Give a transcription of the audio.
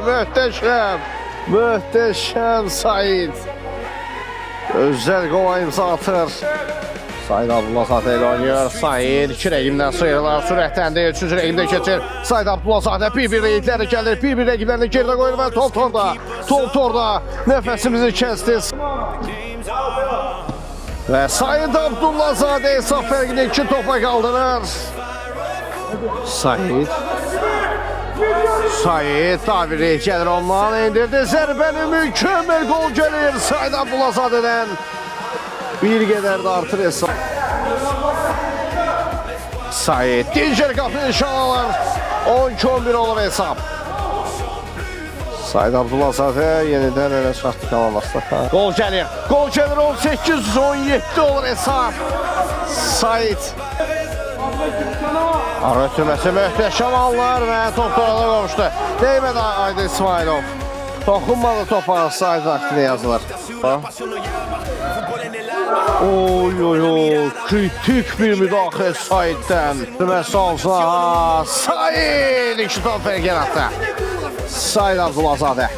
Möhtəşəm. Möhtəşəm Said. Özəl qola imza atır. Said Abdullazadə ilə oynayır. Said 2 rəqimdən sıyrılar. Sürətləndir. 3-cü rəqimdə keçir. Said Abdullazadə bir-bir rəqibləri gəlir. Bir-bir rəqiblərini geridə qoyur və top torda. Top torda. Nəfəsimizi kəsdi. Və Said Abdullazadə hesab fərqini 2 topa qaldırır. Said Daviri gəlir ondan indirdi. Zərbəni mükəmməl gol gəlir Said Abdullazadədən. Bir qədər də artır hesab. Said digər qapını nişan alır. 12-11 olur hesab. Said Abdullazadə yenidən öne çıxartdı komandasına. Gol gəlir. Gol gəlir 18-17 olur hesab. Said. Ara ötürməsi möhtəşəm anlar və top torada qovuşdu. Deymədi Aydın İsmailov. Toxunmadı topa Said vaxtında yazılır. Oy, kritik bir müdaxilə Saiddən. Deməsi olsa Said 2 top fərq yaratdı. Said Abdullazadə.